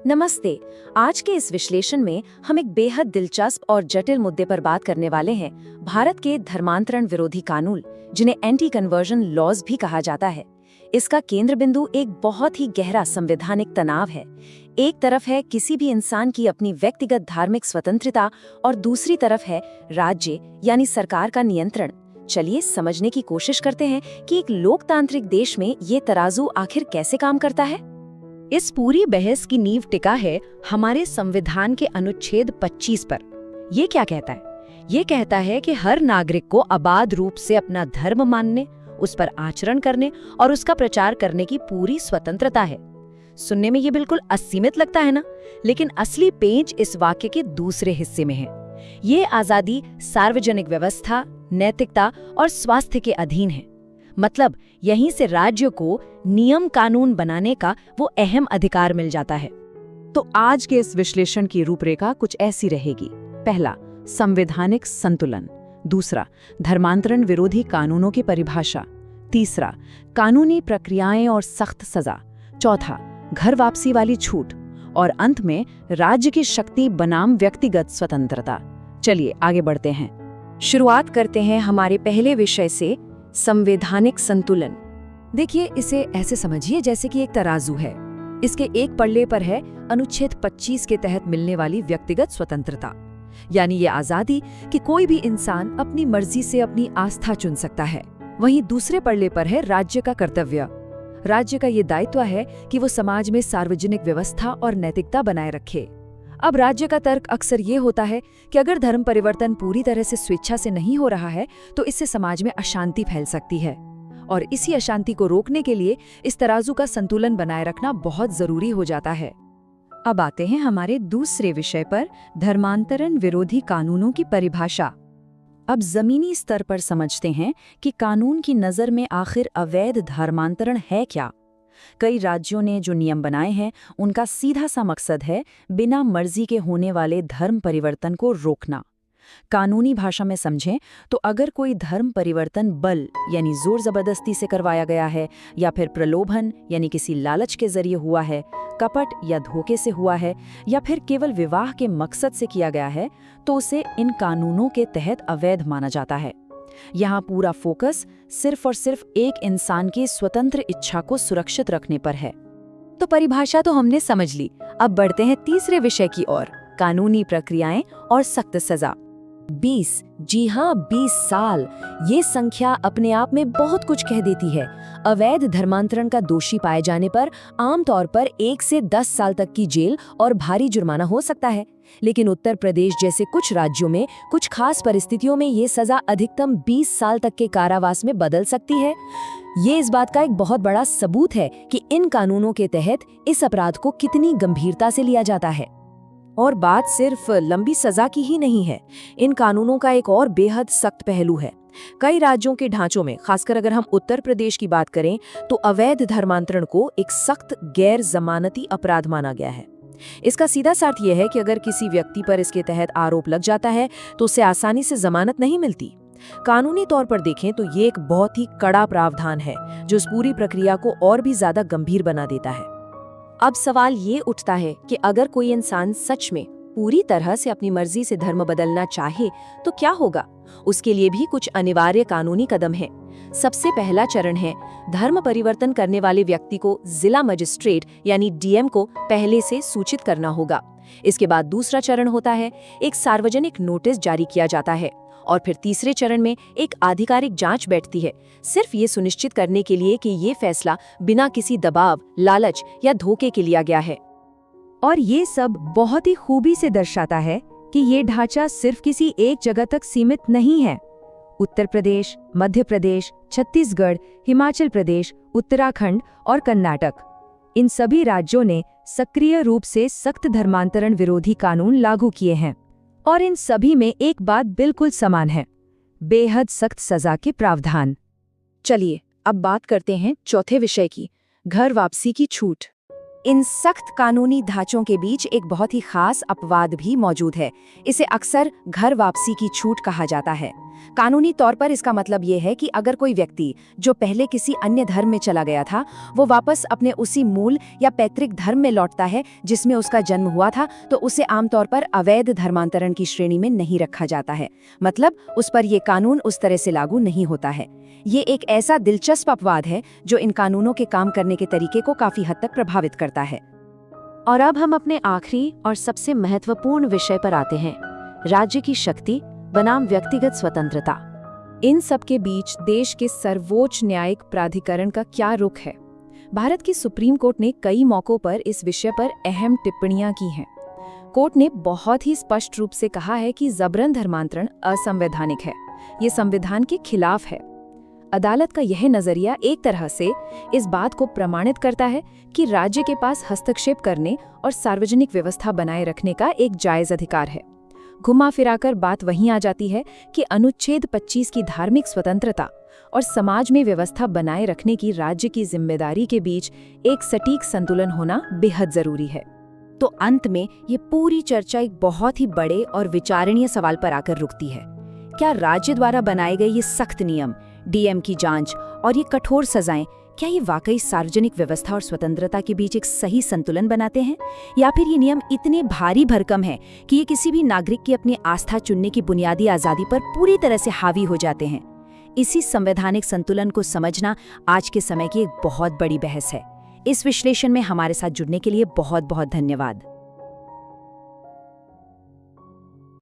नमस्ते। आज के इस विश्लेषण में हम एक बेहद दिलचस्प और जटिल मुद्दे पर बात करने वाले हैं, भारत के धर्मांतरण विरोधी कानून, जिन्हें एंटी कन्वर्जन लॉज भी कहा जाता है। इसका केंद्र बिंदु एक बहुत ही गहरा संवैधानिक तनाव है। एक तरफ है किसी भी इंसान की अपनी व्यक्तिगत धार्मिक स्वतंत्रता और दूसरी तरफ है राज्य यानी सरकार का नियंत्रण। चलिए समझने की कोशिश करते हैं कि एक लोकतांत्रिक देश में ये तराजू आखिर कैसे काम करता है। इस पूरी बहस की नींव टिका है हमारे संविधान के अनुच्छेद 25 पर। ये क्या कहता है? ये कहता है कि हर नागरिक को अबाध रूप से अपना धर्म मानने, उस पर आचरण करने और उसका प्रचार करने की पूरी स्वतंत्रता है। सुनने में ये बिल्कुल असीमित लगता है ना, लेकिन असली पेंच इस वाक्य के दूसरे हिस्से में है। ये आजादी सार्वजनिक व्यवस्था, नैतिकता और स्वास्थ्य के अधीन है। मतलब यहीं से राज्य को नियम कानून बनाने का वो अहम अधिकार मिल जाता है। तो आज के इस विश्लेषण की रूपरेखा कुछ ऐसी रहेगी। पहला, संवैधानिक संतुलन। दूसरा, धर्मांतरण विरोधी कानूनों की परिभाषा। तीसरा, कानूनी प्रक्रियाएं और सख्त सजा। चौथा, घर वापसी वाली छूट। और अंत में राज्य की शक्ति बनाम व्यक्तिगत स्वतंत्रता। चलिए आगे बढ़ते हैं। शुरुआत करते हैं हमारे पहले विषय से, संवैधानिक संतुलन। देखिए, इसे ऐसे समझिए जैसे कि एक तराजू है। इसके एक पल्ले पर है अनुच्छेद 25 के तहत मिलने वाली व्यक्तिगत स्वतंत्रता, यानी ये आजादी कि कोई भी इंसान अपनी मर्जी से अपनी आस्था चुन सकता है। वहीं दूसरे पल्ले पर है राज्य का कर्तव्य। राज्य का ये दायित्व है कि वो समाज में सार्वजनिक व्यवस्था और नैतिकता बनाए रखे। अब राज्य का तर्क अक्सर ये होता है कि अगर धर्म परिवर्तन पूरी तरह से स्वेच्छा से नहीं हो रहा है तो इससे समाज में अशांति फैल सकती है, और इसी अशांति को रोकने के लिए इस तराजू का संतुलन बनाए रखना बहुत जरूरी हो जाता है। अब आते हैं हमारे दूसरे विषय पर, धर्मांतरण विरोधी कानूनों की परिभाषा। अब जमीनी स्तर पर समझते हैं कि कानून की नज़र में आखिर अवैध धर्मांतरण है क्या। कई राज्यों ने जो नियम बनाए हैं उनका सीधा सा मकसद है बिना मर्जी के होने वाले धर्म परिवर्तन को रोकना। कानूनी भाषा में समझें तो अगर कोई धर्म परिवर्तन बल यानी जोर जबरदस्ती से करवाया गया है, या फिर प्रलोभन यानी किसी लालच के जरिए हुआ है, कपट या धोखे से हुआ है, या फिर केवल विवाह के मकसद से किया गया है, तो उसे इन कानूनों के तहत अवैध माना जाता है। यहाँ पूरा फोकस सिर्फ और सिर्फ एक इंसान की स्वतंत्र इच्छा को सुरक्षित रखने पर है। तो परिभाषा तो हमने समझ ली। अब बढ़ते हैं तीसरे विषय की ओर, कानूनी प्रक्रियाएं और सख्त सजा। 20, जी हाँ 20 साल, ये संख्या अपने आप में बहुत कुछ कह देती है। अवैध धर्मांतरण का दोषी पाए जाने पर आमतौर पर 1 से 10 साल तक की जेल और भारी जुर्माना हो सकता है, लेकिन उत्तर प्रदेश जैसे कुछ राज्यों में कुछ खास परिस्थितियों में ये सजा अधिकतम 20 साल तक के कारावास में बदल सकती है। ये इस बात का एक बहुत बड़ा सबूत है कि इन कानूनों के तहत इस अपराध को कितनी गंभीरता से लिया जाता है। और बात सिर्फ लंबी सजा की ही नहीं है। इन कानूनों का एक और बेहद सख्त पहलू है। कई राज्यों के ढांचों में, खासकर अगर हम उत्तर प्रदेश की बात करें, तो अवैध धर्मांतरण को एक सख्त गैर जमानती अपराध माना गया है। इसका सीधा सा अर्थ यह है कि अगर किसी व्यक्ति पर इसके तहत आरोप लग जाता है तो उसे आसानी से जमानत नहीं मिलती। कानूनी तौर पर देखें तो ये एक बहुत ही कड़ा प्रावधान है जो इस पूरी प्रक्रिया को और भी ज्यादा गंभीर बना देता है। अब सवाल ये उठता है कि अगर कोई इंसान सच में पूरी तरह से अपनी मर्जी से धर्म बदलना चाहे तो क्या होगा? उसके लिए भी कुछ अनिवार्य कानूनी कदम हैं। सबसे पहला चरण है धर्म परिवर्तन करने वाले व्यक्ति को जिला मजिस्ट्रेट यानी डीएम को पहले से सूचित करना होगा। इसके बाद दूसरा चरण होता है, एक सार्वजनिक नोटिस जारी किया जाता है, और फिर तीसरे चरण में एक आधिकारिक जांच बैठती है, सिर्फ ये सुनिश्चित करने के लिए कि ये फैसला बिना किसी दबाव, लालच या धोखे के लिया गया है। और ये सब बहुत ही खूबी से दर्शाता है कि ये ढांचा सिर्फ किसी एक जगह तक सीमित नहीं है। उत्तर प्रदेश, मध्य प्रदेश, छत्तीसगढ़, हिमाचल प्रदेश, उत्तराखंड और कर्नाटक, इन सभी राज्यों ने सक्रिय रूप से सख्त धर्मांतरण विरोधी कानून लागू किए हैं, और इन सभी में एक बात बिल्कुल समान है, बेहद सख्त सजा के प्रावधान। चलिए अब बात करते हैं चौथे विषय की, घर वापसी की छूट। इन सख्त कानूनी ढांचों के बीच एक बहुत ही खास अपवाद भी मौजूद है। इसे अक्सर घर वापसी की छूट कहा जाता है। कानूनी तौर पर इसका मतलब ये है कि अगर कोई व्यक्ति जो पहले किसी अन्य धर्म में चला गया था वो वापस अपने उसी मूल या पैतृक धर्म में लौटता है जिसमें उसका जन्म हुआ था, तो उसे आमतौर पर अवैध धर्मांतरण की श्रेणी में नहीं रखा जाता है। मतलब उस पर ये कानून उस तरह से लागू नहीं होता है। ये एक ऐसा दिलचस्प अपवाद है जो इन कानूनों के काम करने के तरीके को काफी हद तक प्रभावित करता है। और अब हम अपने आखिरी और सबसे महत्वपूर्ण विषय पर आते हैं, राज्य की शक्ति बनाम व्यक्तिगत स्वतंत्रता। इन सब के बीच देश के सर्वोच्च न्यायिक प्राधिकरण का क्या रुख है? भारत की सुप्रीम कोर्ट ने कई मौकों पर इस विषय पर अहम टिप्पणियां की हैं। कोर्ट ने बहुत ही स्पष्ट रूप से कहा है कि जबरन धर्मांतरण असंवैधानिक है, ये संविधान के खिलाफ है। अदालत का यह नजरिया एक तरह से इस बात को प्रमाणित करता है कि राज्य के पास हस्तक्षेप करने और सार्वजनिक व्यवस्था बनाए रखने का एक जायज अधिकार है। घुमा फिराकर बात वहीं आ जाती है कि अनुच्छेद 25 की धार्मिक स्वतंत्रता और समाज में व्यवस्था बनाए रखने की राज्य की जिम्मेदारी के बीच एक सटीक संतुलन होना बेहद जरूरी है। तो अंत में ये पूरी चर्चा एक बहुत ही बड़े और विचारणीय सवाल पर आकर रुकती है। क्या राज्य द्वारा बनाए गए ये सख्त नियम, डीएम की जांच और ये कठोर सजाएं, क्या ये वाकई सार्वजनिक व्यवस्था और स्वतंत्रता के बीच एक सही संतुलन बनाते हैं, या फिर ये नियम इतने भारी भरकम हैं कि ये किसी भी नागरिक की अपनी आस्था चुनने की बुनियादी आज़ादी पर पूरी तरह से हावी हो जाते हैं? इसी संवैधानिक संतुलन को समझना आज के समय की एक बहुत बड़ी बहस है। इस विश्लेषण में हमारे साथ जुड़ने के लिए बहुत बहुत धन्यवाद।